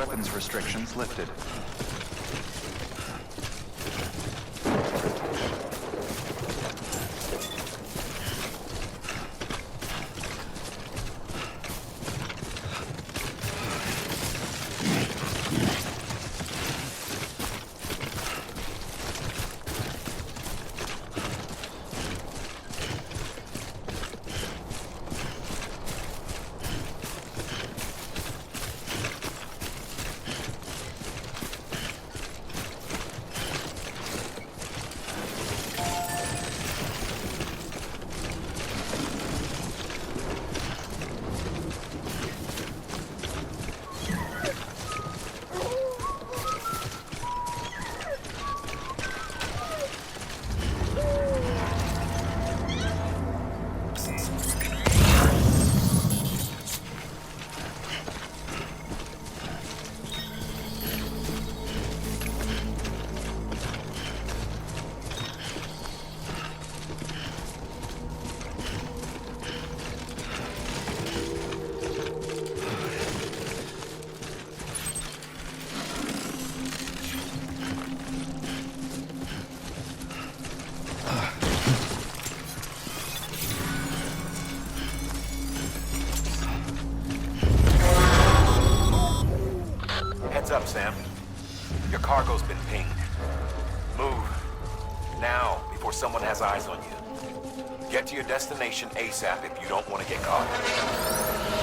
weapons restrictions lifted. Heads up, Sam. Your cargo's been pinged. Move. Now, before someone has eyes on you. Get to your destination ASAP if you don't want to get caught.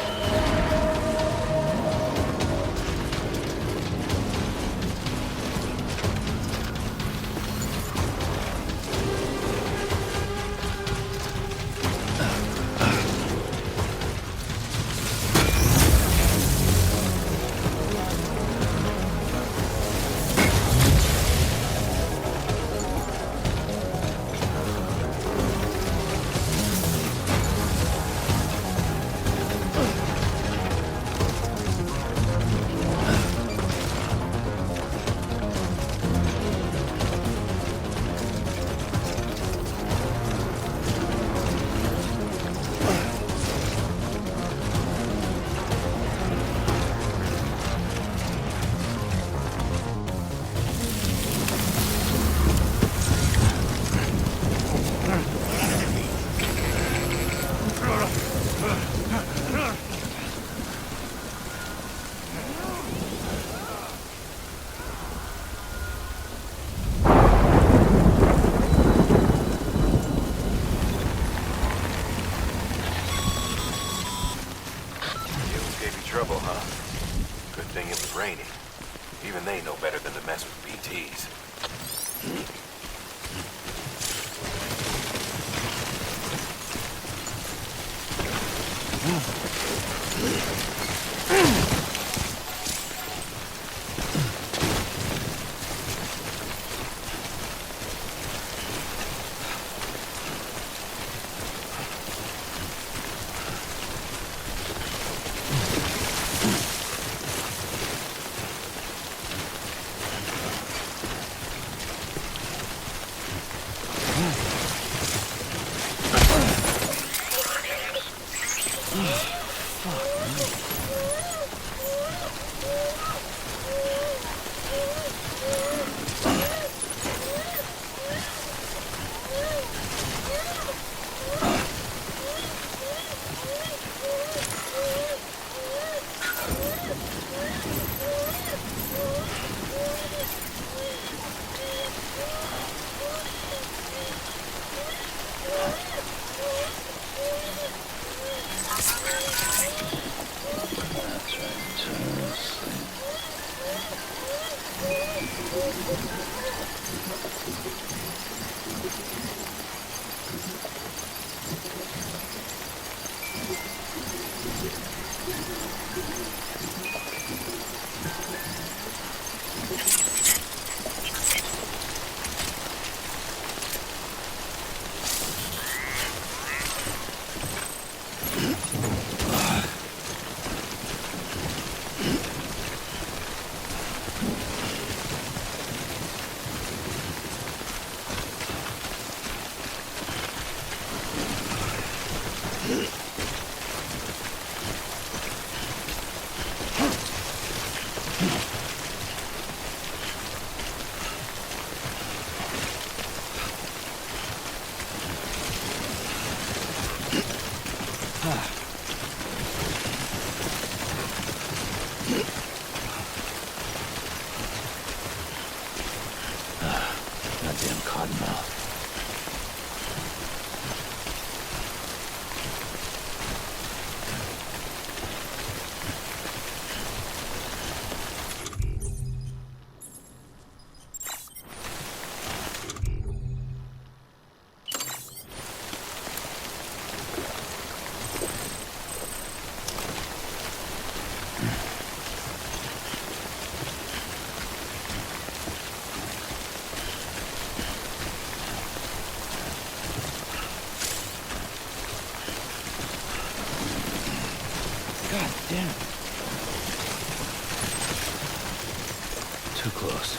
Goddamn cottonmouth. God damn. Too close.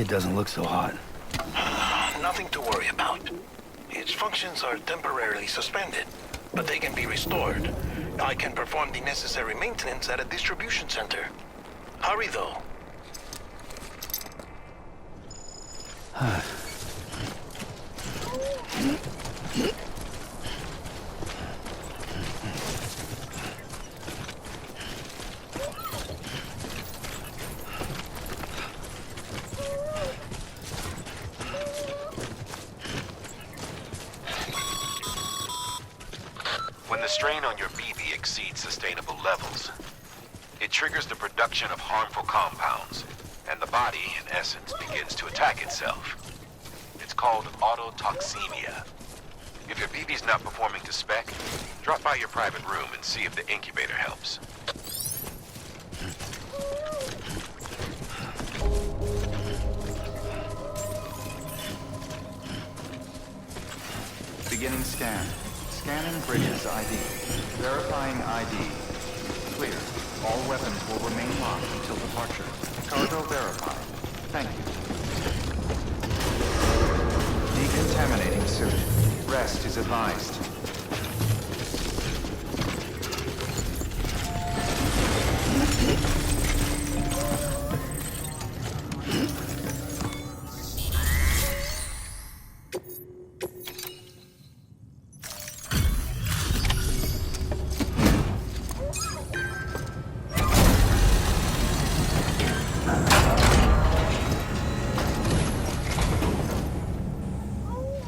Kid doesn't look so hot. Nothing to worry about. Its functions are temporarily suspended, but they can be restored. I can perform the necessary maintenance at a distribution center. Hurry, though. When the strain on your BB exceeds sustainable levels, it triggers the production of harmful compounds, and the body, in essence, begins to attack itself. It's called autotoxemia. If your BB's not performing to spec, drop by your private room and see if the incubator helps. Beginning scan. Scanning Bridges ID. Verifying ID. Clear. All weapons will remain locked until departure. Cargo verified. Thank you. Decontaminating suit. Rest is advised.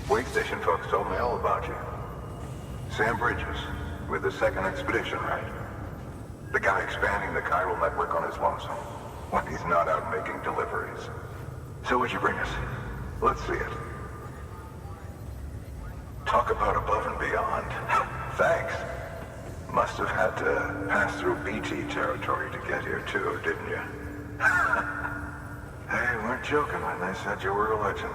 Wait station folks told me all about you. Sam Bridges, with the second expedition, right? The guy expanding the chiral network on his lonesome, when he's not out making deliveries. So what'd you bring us? Let's see it. Talk about above and beyond. Thanks. Must have had to pass through BT territory to get here too, didn't you? They weren't joking when they said you were a legend.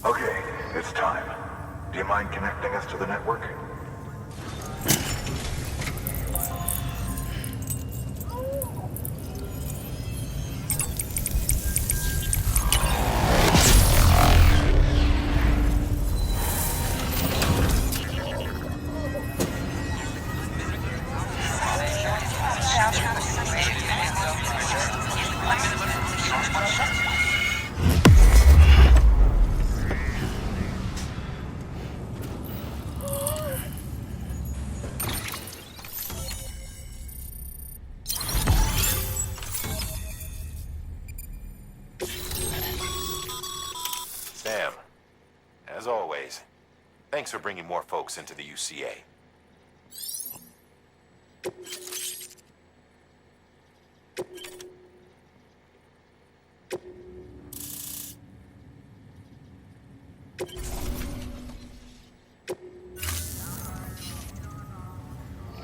Okay, it's time. Do you mind connecting us to the network? Sam, as always, thanks for bringing more folks into the UCA.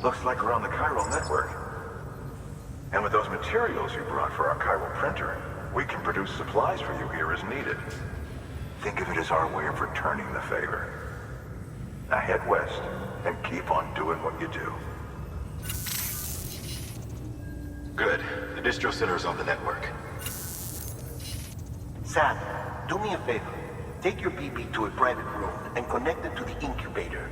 Looks like we're on the chiral network. And with those materials you brought for our chiral printer, we can produce supplies for you here as needed. Think of it as our way of returning the favor. Now head west and keep on doing what you do. Good. The distro center is on the network. Sam, do me a favor. Take your BB to a private room and connect it to the incubator.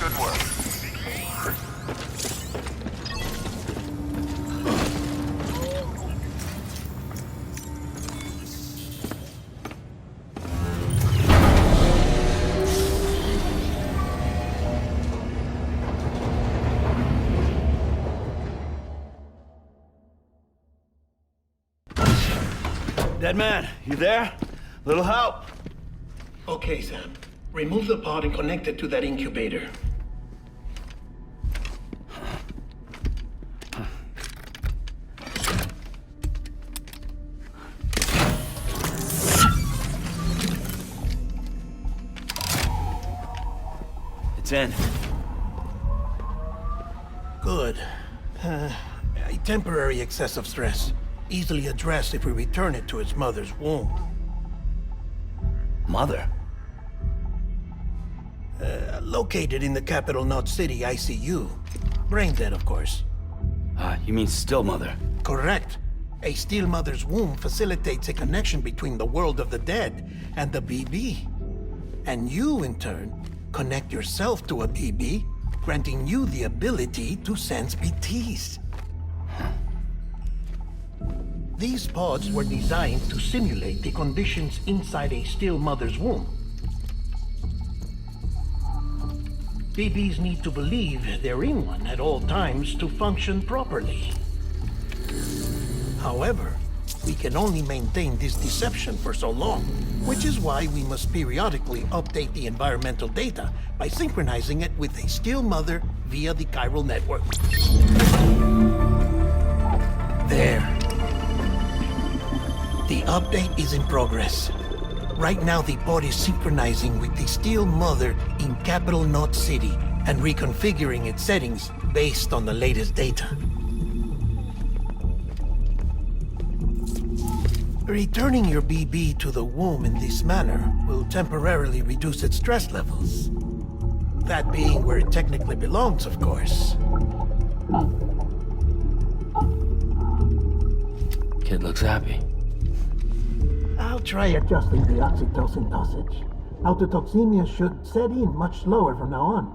Good work. Dead man, you there? Little help? Okay, Sam. Remove the pod and connect it to that incubator. It's in. Good. A temporary excessive stress. Easily addressed if we return it to its mother's womb. Mother? Located in the capital Knot City ICU. Brain dead, of course. You mean still mother? Correct. A steel mother's womb facilitates a connection between the world of the dead and the BB. And you, in turn, connect yourself to a BB, granting you the ability to sense BTs. These pods were designed to simulate the conditions inside a still mother's womb. BBs need to believe they're in one at all times to function properly. However, we can only maintain this deception for so long, which is why we must periodically update the environmental data by synchronizing it with a still mother via the Chiral Network. There. The update is in progress. Right now, the pod is synchronizing with the Steel Mother in Capital Knot City and reconfiguring its settings based on the latest data. Returning your BB to the womb in this manner will temporarily reduce its stress levels. That being where it technically belongs, of course. Kid looks happy. I'll try adjusting the oxytocin dosage. Autotoxemia should set in much slower from now on.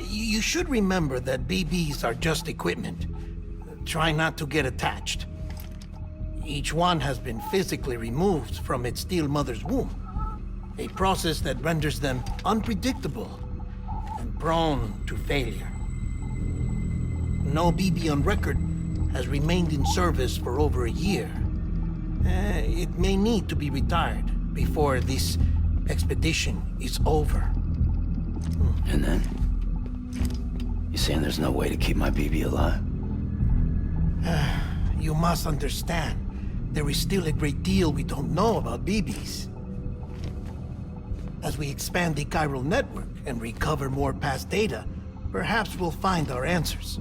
You should remember that BBs are just equipment. Try not to get attached. Each one has been physically removed from its steel mother's womb. A process that renders them unpredictable and prone to failure. No BB on record has remained in service for over a year. It may need to be retired before this expedition is over. And then? You saying there's no way to keep my BB alive? You must understand, there is still a great deal we don't know about BBs. As we expand the Chiral Network and recover more past data, perhaps we'll find our answers.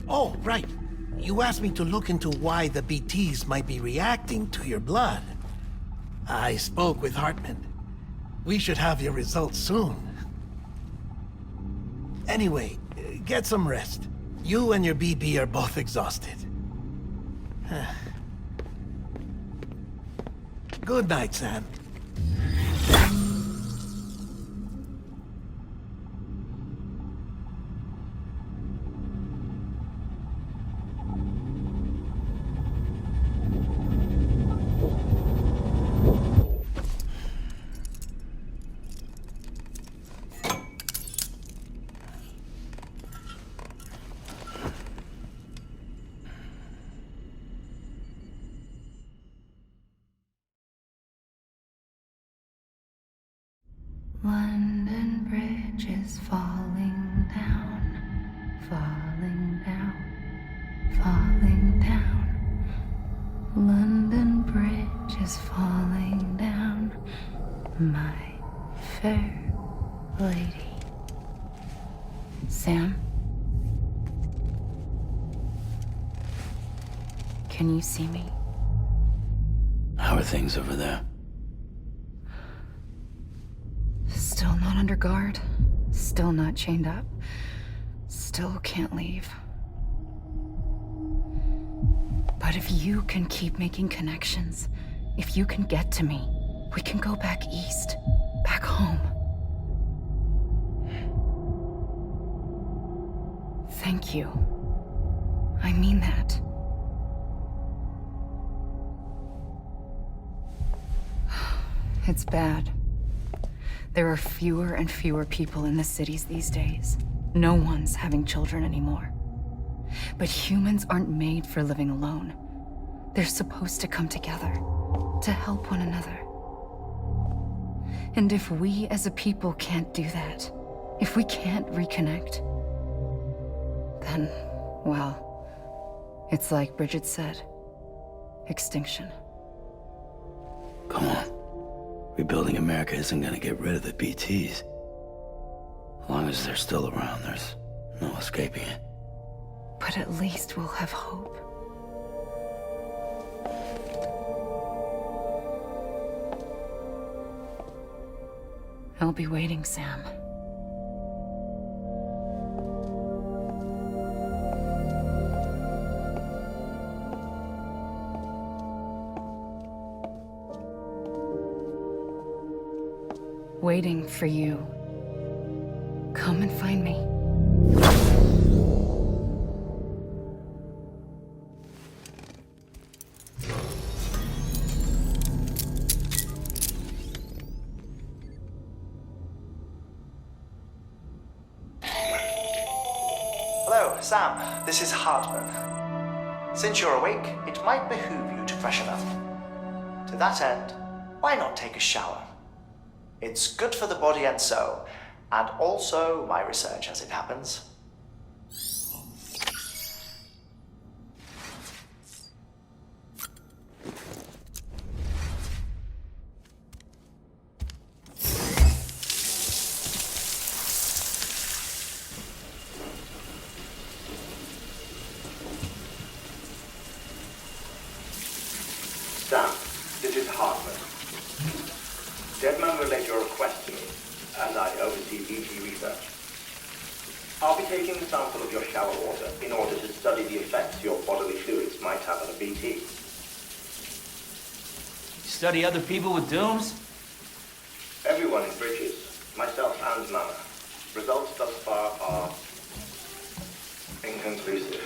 Oh, right. You asked me to look into why the BTs might be reacting to your blood. I spoke with Hartman. We should have your results soon. Anyway, get some rest. You and your BB are both exhausted. Good night, Sam. London Bridge is falling down, falling down, falling down. London Bridge is falling down, my fair lady. Sam? Can you see me? How are things over there? Still not under guard, still not chained up, still can't leave. But if you can keep making connections, if you can get to me, we can go back east, back home. Thank you. I mean that. It's bad. There are fewer and fewer people in the cities these days. No one's having children anymore. But humans aren't made for living alone. They're supposed to come together, to help one another. And if we as a people can't do that, if we can't reconnect, then, well, it's like Bridget said, extinction. Come on. Rebuilding America isn't gonna get rid of the BTs. As long as they're still around, there's no escaping it. But at least we'll have hope. I'll be waiting, Sam. Waiting for you. Come and find me. Hello, Sam. This is Hartman. Since you're awake, it might behoove you to freshen up. To that end, why not take a shower? It's good for the body and soul, and also my research as it happens. Sam, this is Hartman. Deadman relayed your request to me, as I oversee BT research. I'll be taking a sample of your shower water in order to study the effects your bodily fluids might have on a BT. Study other people with dooms? Everyone in Bridges, myself and Mama. Results thus far are inconclusive.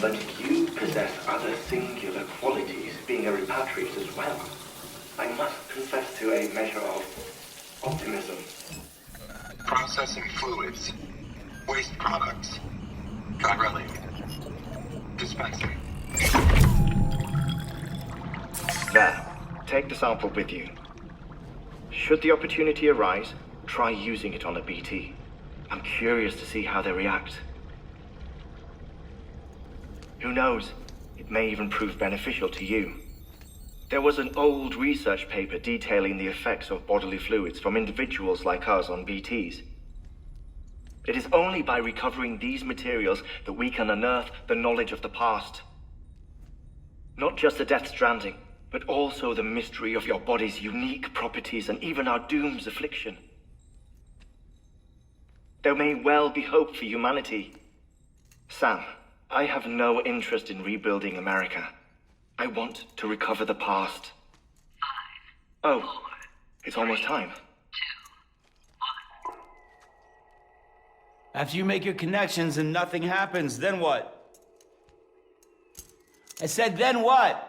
But you possess other singular qualities, being a repatriate as well. I must confess to a measure of optimism. Processing fluids. Waste products. Chiral. Dispensing. There. Take the sample with you. Should the opportunity arise, try using it on a BT. I'm curious to see how they react. Who knows? It may even prove beneficial to you. There was an old research paper detailing the effects of bodily fluids from individuals like us on BTs. It is only by recovering these materials that we can unearth the knowledge of the past. Not just the Death Stranding, but also the mystery of your body's unique properties and even our doom's affliction. There may well be hope for humanity. Sam, I have no interest in rebuilding America. I want to recover the past. 5, 4, it's almost time. 2, 1. After you make your connections and nothing happens, then what? I said, then what?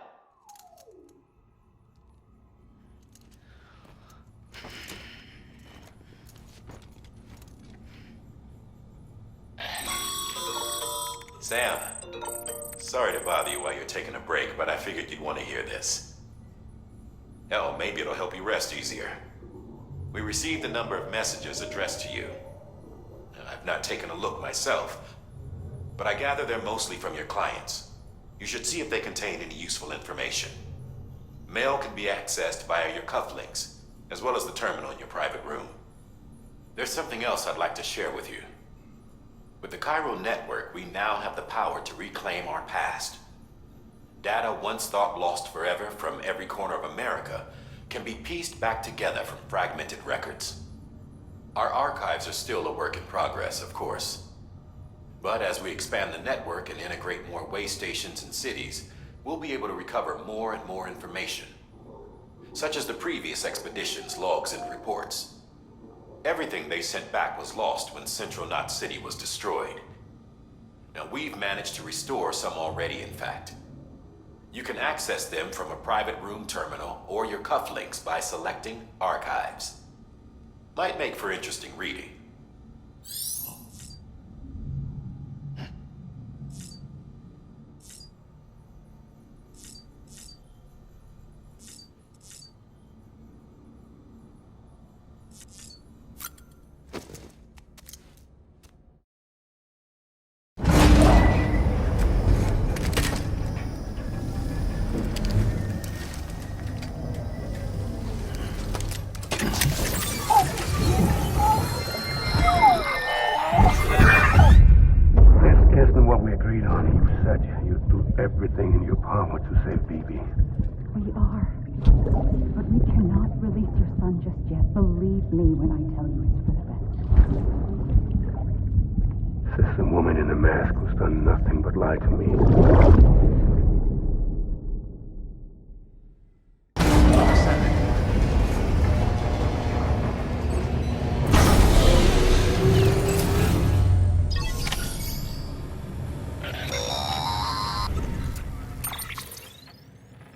Sam, sorry to bother you while you're taking a break, but I figured you'd want to hear this. Hell, maybe it'll help you rest easier. We received a number of messages addressed to you. I've not taken a look myself, but I gather they're mostly from your clients. You should see if they contain any useful information. Mail can be accessed via your cufflinks, as well as the terminal in your private room. There's something else I'd like to share with you. With the Chiral Network, we now have the power to reclaim our past. Data once thought lost forever from every corner of America can be pieced back together from fragmented records. Our archives are still a work in progress, of course. But as we expand the network and integrate more way stations and cities, we'll be able to recover more and more information, such as the previous expeditions' logs and reports. Everything they sent back was lost when Central Knot City was destroyed. Now, we've managed to restore some already, in fact. You can access them from a private room terminal or your cufflinks by selecting Archives. Might make for interesting reading. want to save Bibi. We are. But we cannot release your son just yet. Believe me when I tell you it's for the best. Says the woman in the mask who's done nothing but lie to me.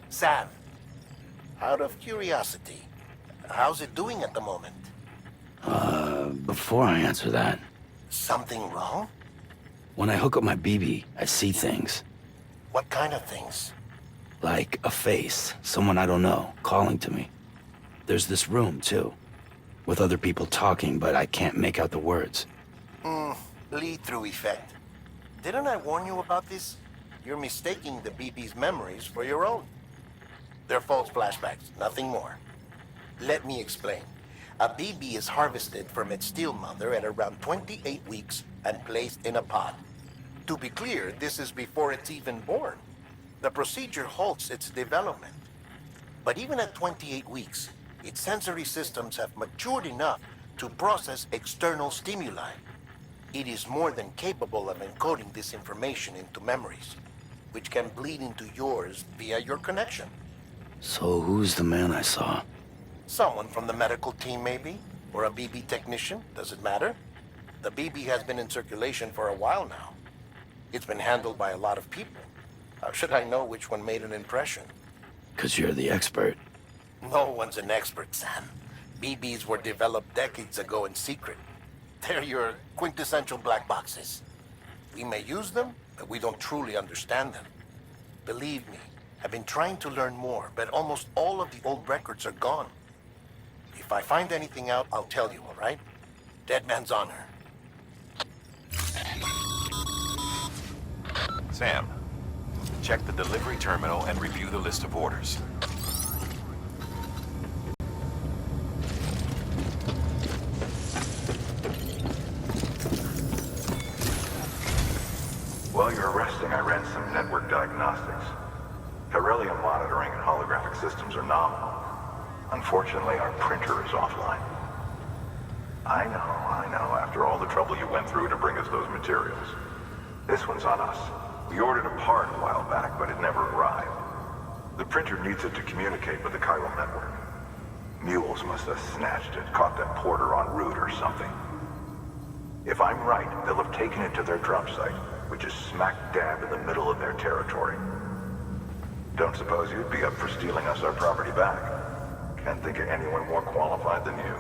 Sam, out of curiosity, how's it doing at the moment? Before I answer that, Something wrong? when I hook up my BB, I see things. What kind of things? Like a face, someone I don't know, calling to me. There's this room, too, with other people talking, but I can't make out the words. Lead-through effect. Didn't I warn you about this? You're mistaking the BB's memories for your own. They're false flashbacks, nothing more. Let me explain. A BB is harvested from its steel mother at around 28 weeks and placed in a pod. To be clear, this is before it's even born. The procedure halts its development. But even at 28 weeks, its sensory systems have matured enough to process external stimuli. It is more than capable of encoding this information into memories, which can bleed into yours via your connection. So who's the man I saw? Someone from the medical team, maybe? Or a BB technician? Does it matter? The BB has been in circulation for a while now. It's been handled by a lot of people. How should I know which one made an impression? 'Cause you're the expert. No one's an expert, Sam. BBs were developed decades ago in secret. They're your quintessential black boxes. We may use them, but we don't truly understand them. Believe me, I've been trying to learn more, but almost all of the old records are gone. If I find anything out, I'll tell you, all right? Dead man's honor. Sam, check the delivery terminal and review the list of orders. While you're resting, I ran some network diagnostics. Beryllium monitoring and holographic systems are nominal. Unfortunately, our printer is offline. I know, after all the trouble you went through to bring us those materials. This one's on us. We ordered a part a while back, but it never arrived. The printer needs it to communicate with the Chiral Network. Mules must have snatched it, caught that porter en route or something. If I'm right, they'll have taken it to their drop site, which is smack dab in the middle of their territory. Don't suppose you'd be up for stealing us our property back? Can't think of anyone more qualified than you.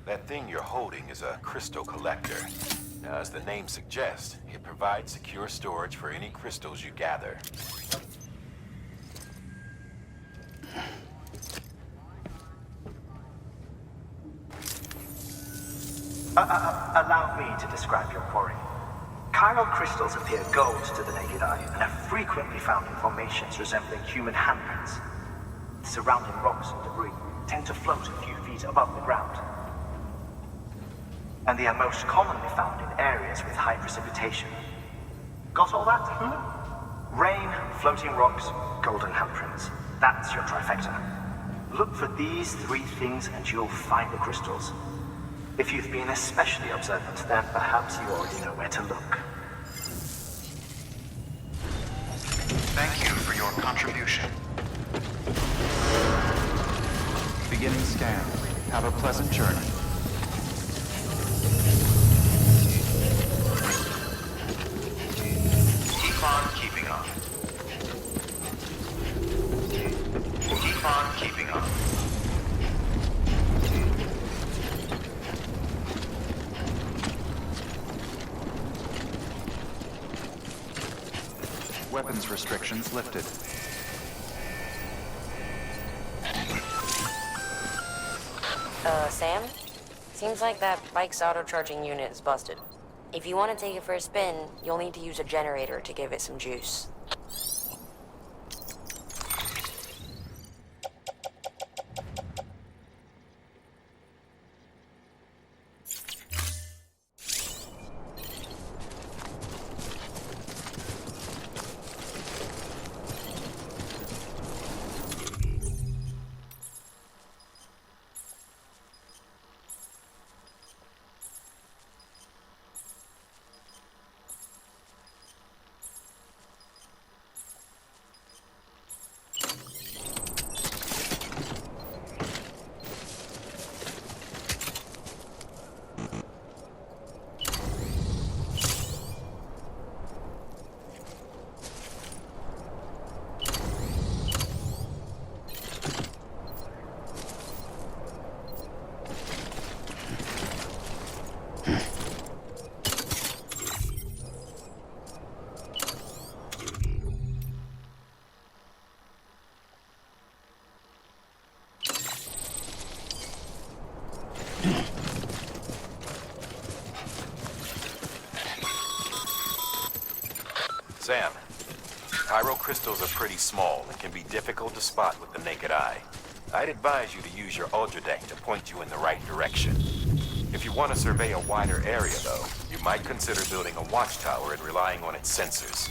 That thing you're holding is a crystal collector. Now, as the name suggests, it provides secure storage for any crystals you gather. Allow me to describe your quarry. Chiral crystals appear gold to the naked eye and are frequently found in formations resembling human handprints. Surrounding rocks and debris tend to float a few feet above the ground. And they are most commonly found in areas with high precipitation. Got all that? Rain, floating rocks, golden handprints. That's your trifecta. Look for these three things and you'll find the crystals. If you've been especially observant, then perhaps you already know where to look. Thank you for your contribution. Beginning scan. Have a pleasant journey. Keep on keeping on. Keep on keeping on. Weapons restrictions lifted. Sam? Seems like that bike's auto-charging unit is busted. If you want to take it for a spin, you'll need to use a generator to give it some juice. Sam, Chiral crystals are pretty small and can be difficult to spot with the naked eye. I'd advise you to use your Ultradeck to point you in the right direction. If you want to survey a wider area, though, you might consider building a watchtower and relying on its sensors.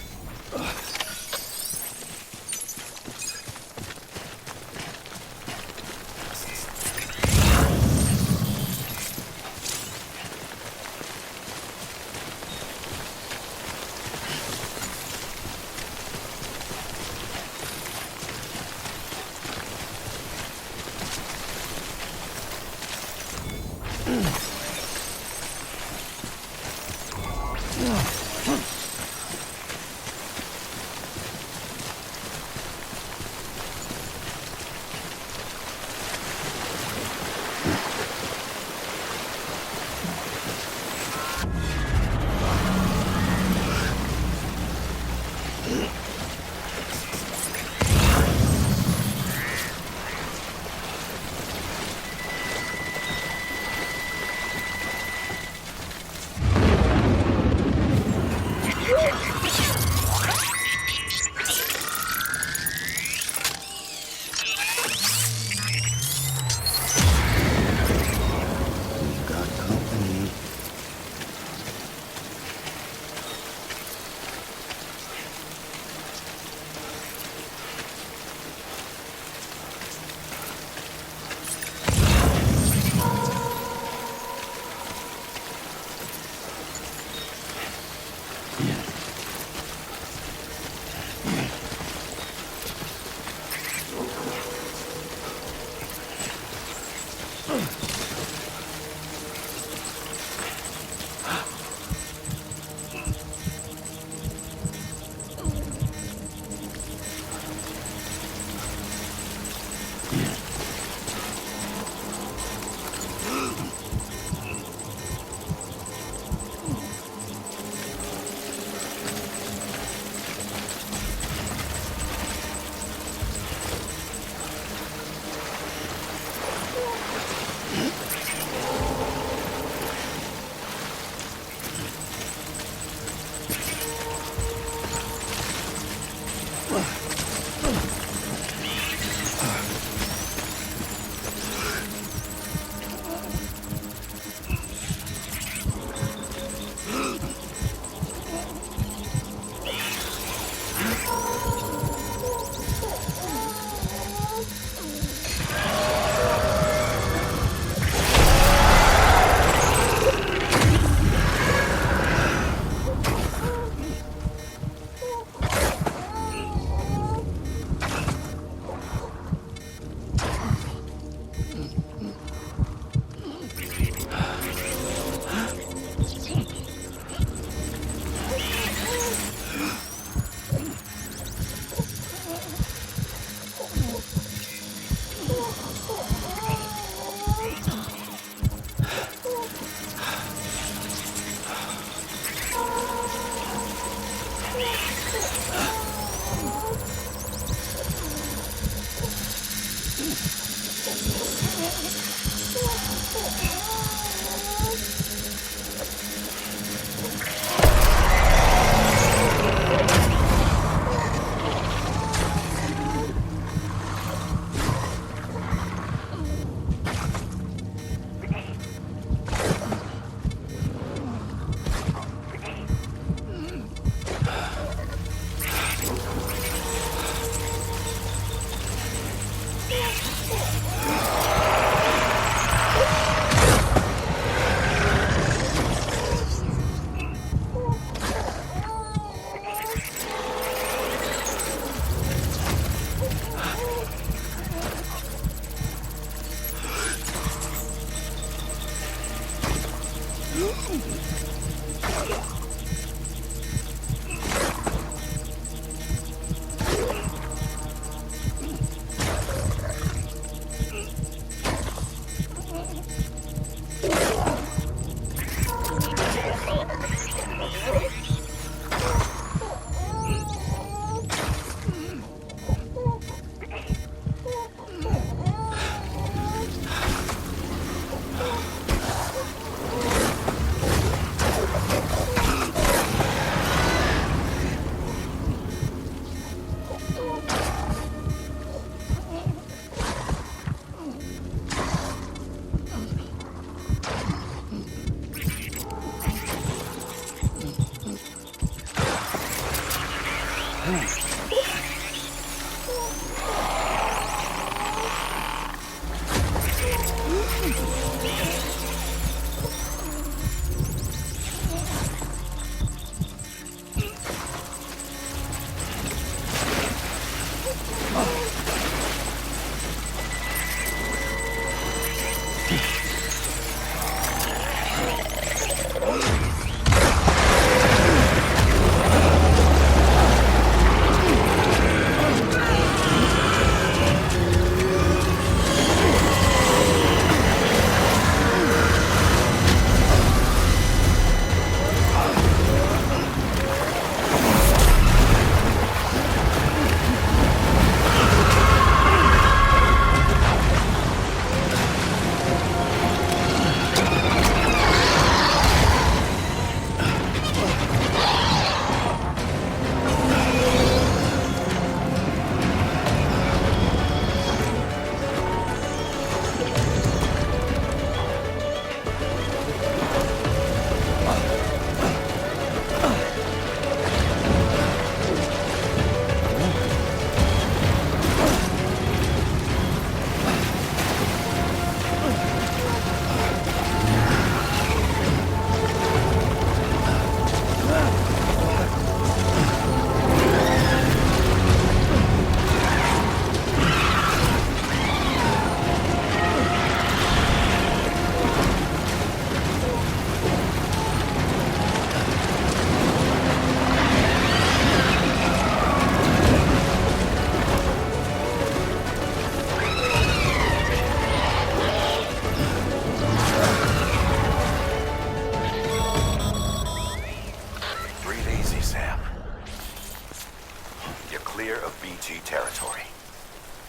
territory.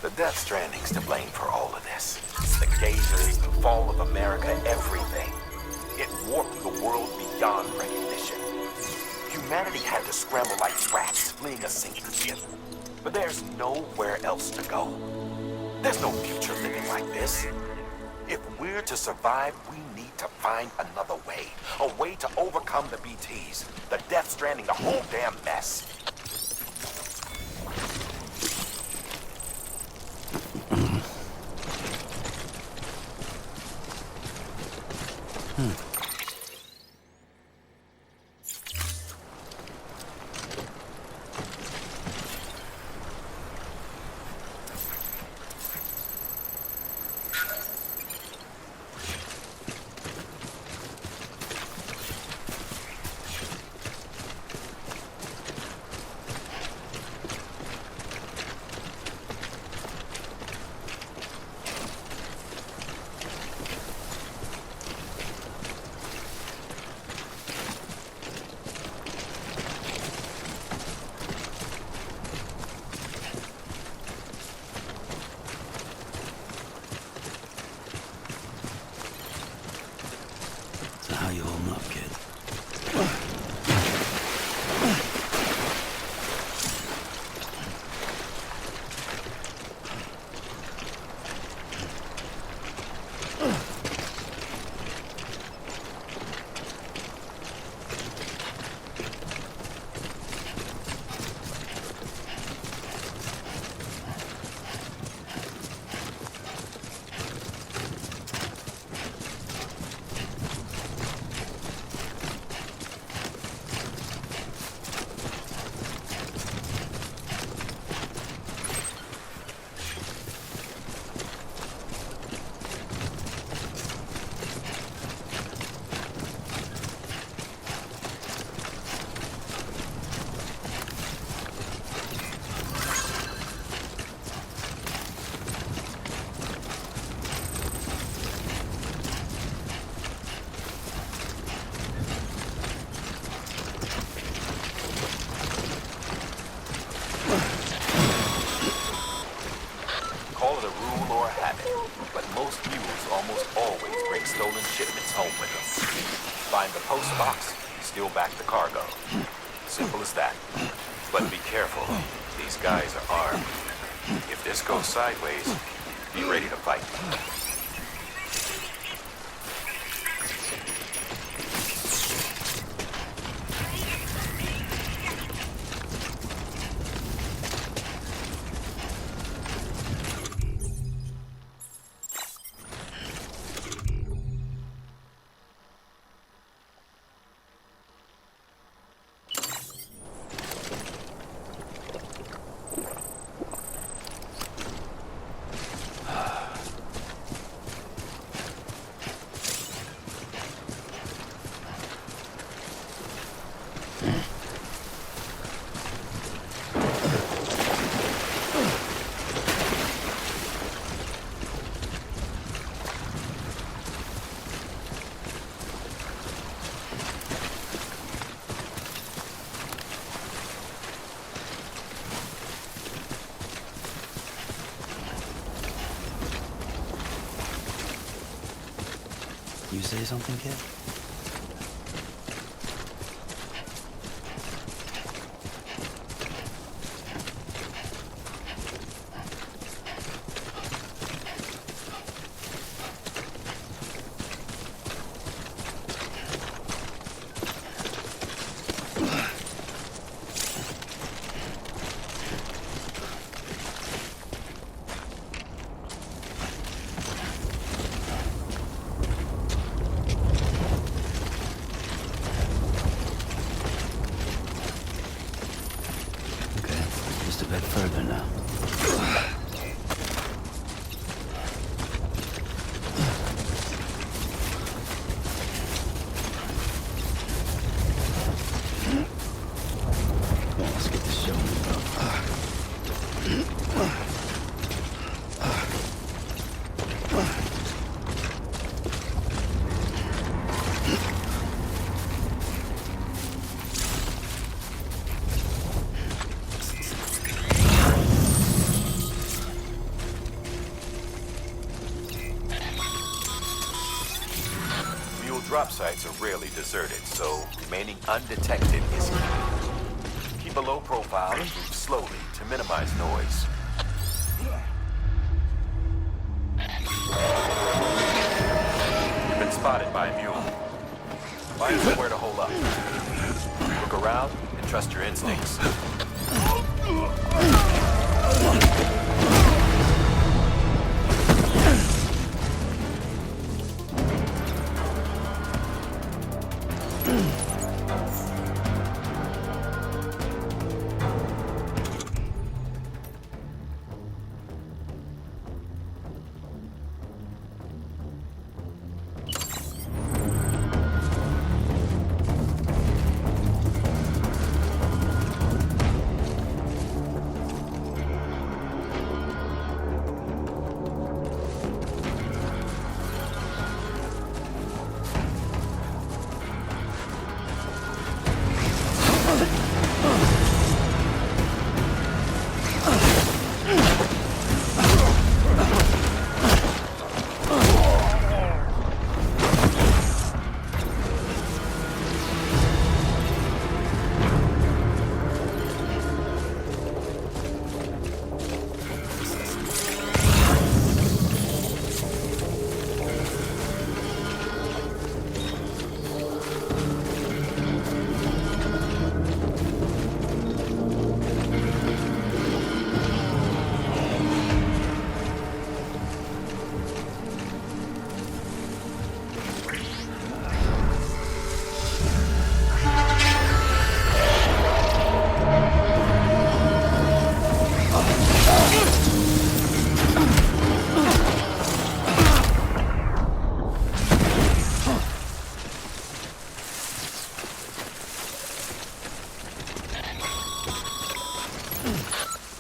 The Death Stranding's to blame for all of this. The gazers, the fall of America, everything. It warped the world beyond recognition. Humanity had to scramble like rats fleeing a sinking ship. But there's nowhere else to go. There's no future living like this. If we're to survive, we need to find another way. A way to overcome the BTs, the Death Stranding, the whole damn mess. How you holding up, kid? stolen shipments home with them. Find the post box, steal back the cargo. Simple as that. But be careful. These guys are armed. If this goes sideways, be ready to fight. You say something, kid? A bit further now. Come on, let's get this show moved up. Drop sites are rarely deserted, so remaining undetected is key. Keep a low profile and move slowly to minimize noise. You've been spotted by a mule. Find somewhere to hold up. Look around and trust your instincts.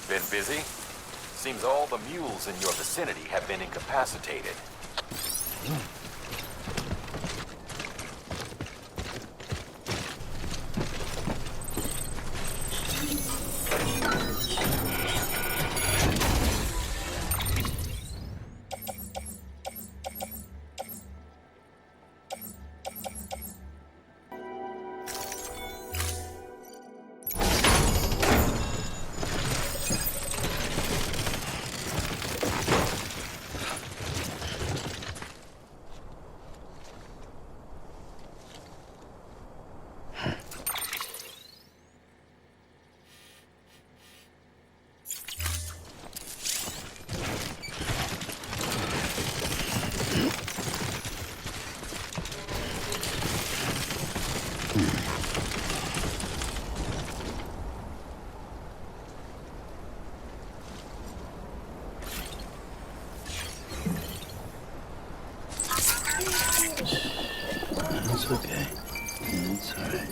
Been busy? Seems all the mules in your vicinity have been incapacitated. It's okay. It's alright.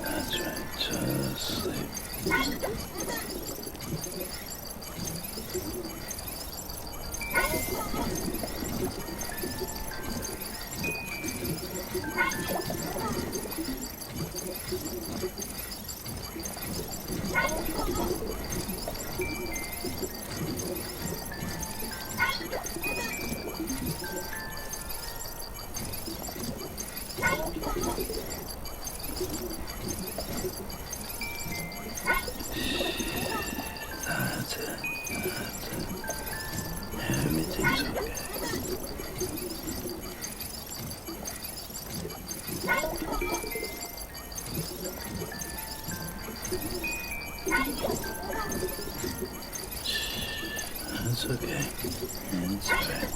That's right. Just sleep. That's it. That's it. Everything's okay. That's okay. It's alright.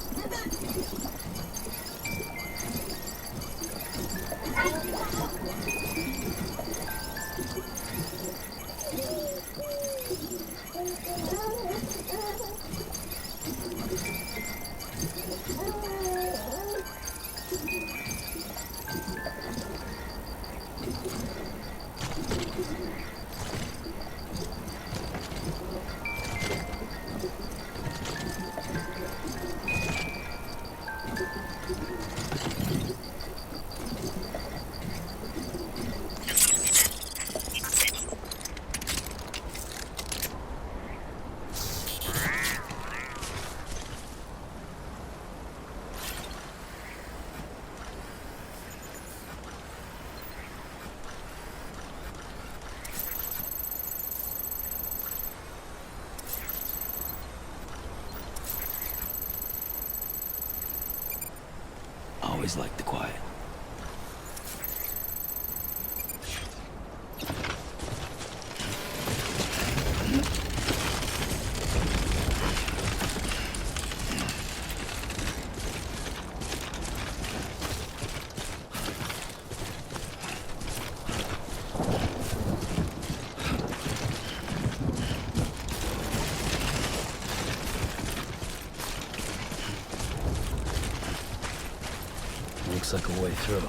Always liked the quiet. Looks like a way through.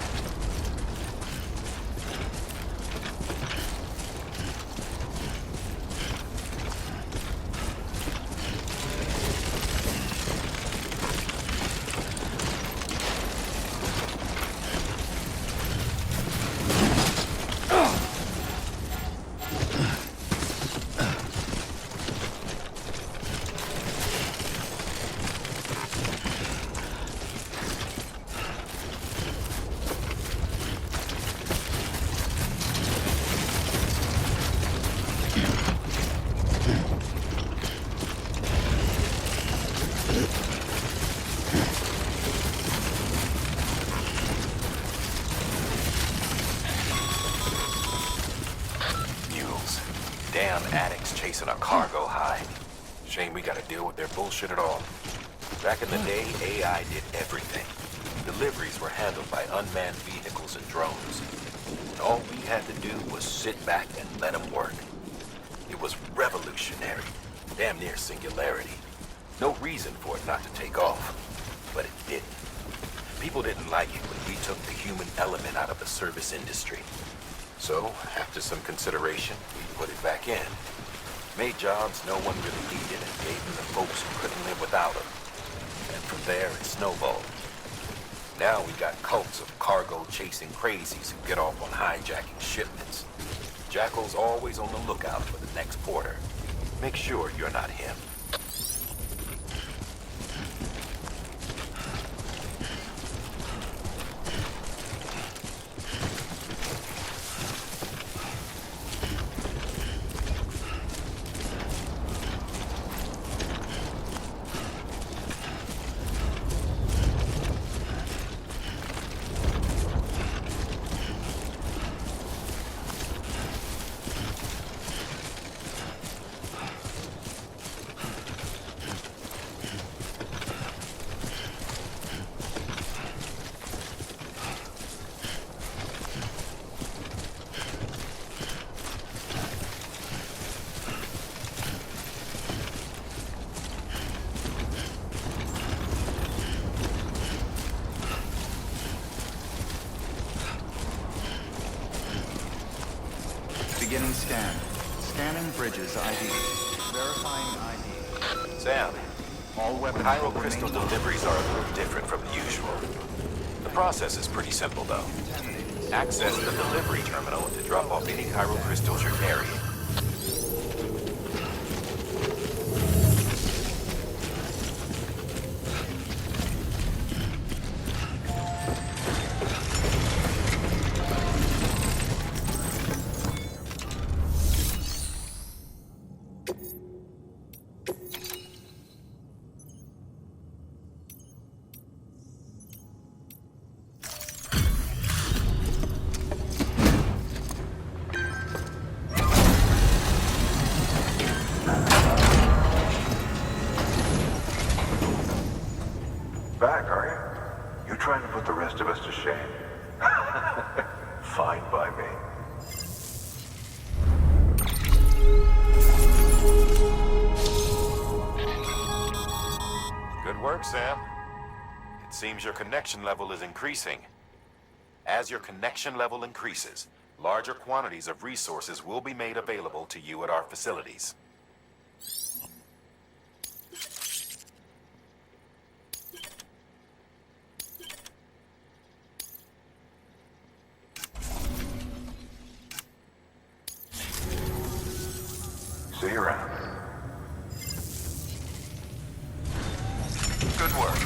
Damn addicts chasing a cargo high. Shame we gotta deal with their bullshit at all. Back in the day, AI did everything. Deliveries were handled by unmanned vehicles and drones. And all we had to do was sit back and let them work. It was revolutionary, damn near singularity. No reason for it not to take off, but it didn't. People didn't like it when we took the human element out of the service industry. So, after some consideration, we put it back in. Made jobs no one really needed and gave them to folks who couldn't live without them. And from there, it snowballed. Now we got cults of cargo-chasing crazies who get off on hijacking shipments. Jackal's always on the lookout for the next porter. Make sure you're not him. Beginning scan. Scanning bridges ID. Verifying ID. Sam, All weapons chiral will crystal remain deliveries are a little different from the usual. The process is pretty simple, though. Access the delivery terminal to drop off any chiral crystals you're carrying. Back, are you? You trying to put the rest of us to shame? Fine by me. Good work, Sam. It seems your connection level is increasing. As your connection level increases, larger quantities of resources will be made available to you at our facilities. See you around. Good work.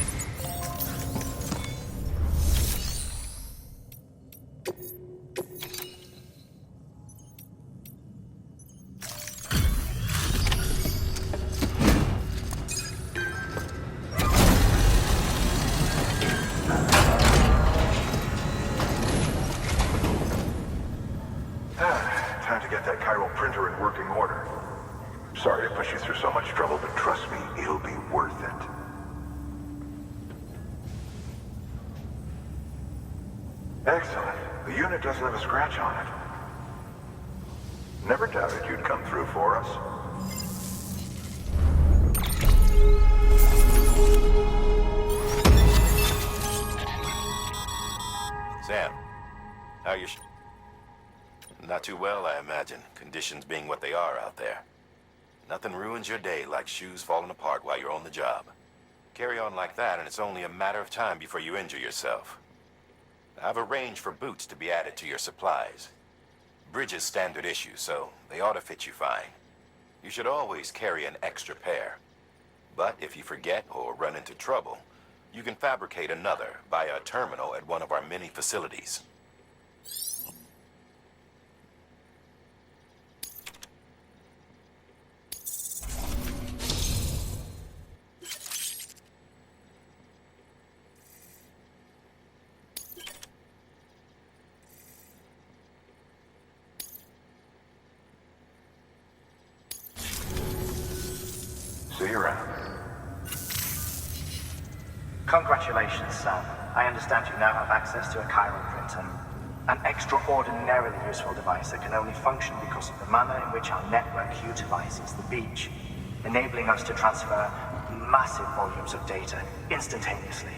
Time to get that chiral printer in working order. Sorry to push you through so much trouble, but trust me, it'll be worth it. Excellent. The unit doesn't have a scratch on it. Never doubted you'd come through for us. Sam, how you Not too well, I imagine, conditions being what they are out there. Nothing ruins your day like shoes falling apart while you're on the job. Carry on like that, and it's only a matter of time before you injure yourself. I've arranged for boots to be added to your supplies. Bridges standard issue, so they ought to fit you fine. You should always carry an extra pair. But if you forget or run into trouble, you can fabricate another via a terminal at one of our many facilities. See you around. Congratulations, Sam. I understand you now have access to a chiral printer. An extraordinarily useful device that can only function because of the manner in which our network utilizes the beach, enabling us to transfer massive volumes of data instantaneously.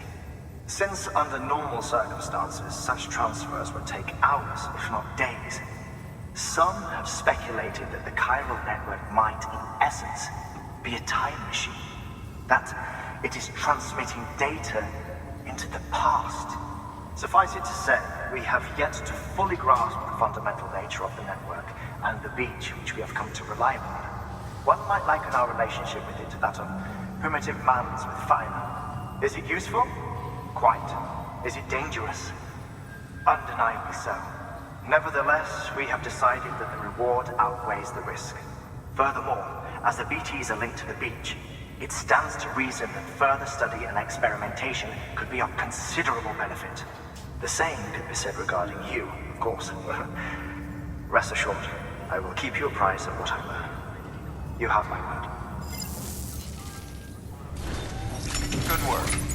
Since under normal circumstances, such transfers would take hours, if not days, some have speculated that the chiral network might, in essence, be a time machine. That it is transmitting data into the past. Suffice it to say, we have yet to fully grasp the fundamental nature of the network and the beach which we have come to rely upon. One might liken our relationship with it to that of primitive mans with fire. Is it useful? Quite. Is it dangerous? Undeniably so. Nevertheless, we have decided that the reward outweighs the risk. Furthermore, as the BTs are linked to the beach, it stands to reason that further study and experimentation could be of considerable benefit. The same could be said regarding you, of course. Rest assured, I will keep you apprised of what I learn. You have my word. Good work.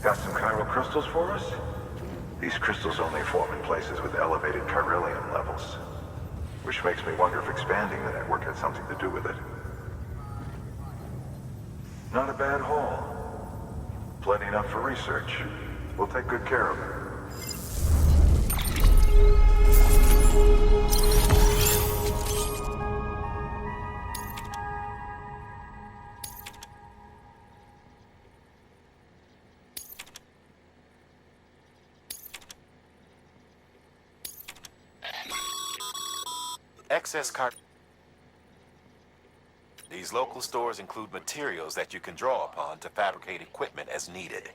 Got some chiral crystals for us? These crystals only form in places with elevated chiralium levels. Which makes me wonder if expanding the network had something to do with it. Not a bad haul. Plenty enough for research. We'll take good care of it. Excess car. These local stores include materials that you can draw upon to fabricate equipment as needed.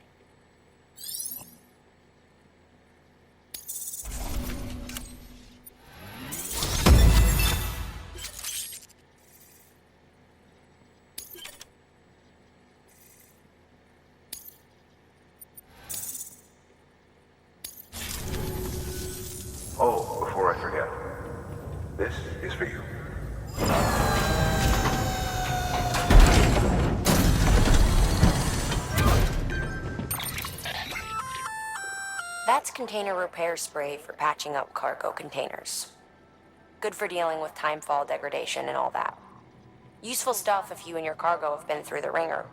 Oh, before I forget. This is for you. That's container repair spray for patching up cargo containers. Good for dealing with timefall degradation and all that. Useful stuff if you and your cargo have been through the ringer.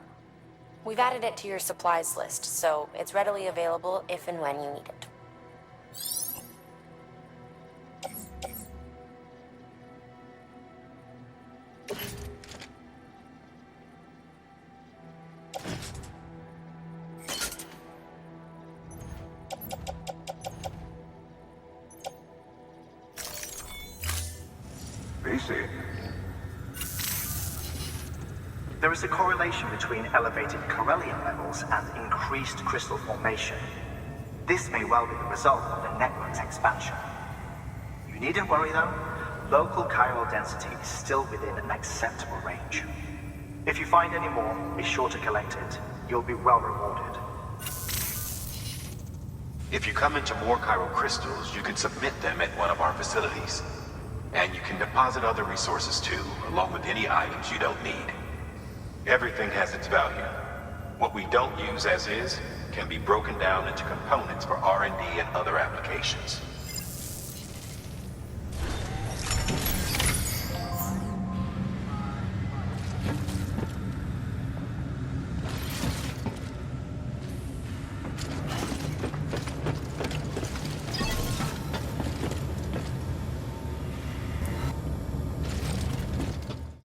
We've added it to your supplies list, so it's readily available if and when you need it. BC. There is a correlation between elevated chiralium levels and increased crystal formation. This may well be the result of the network's expansion. You needn't worry though. Local chiral density is still within an acceptable range. If you find any more, be sure to collect it. You'll be well rewarded. If you come into more chiral crystals, you can submit them at one of our facilities. And you can deposit other resources too, along with any items you don't need. Everything has its value. What we don't use as is can be broken down into components for R&D and other applications.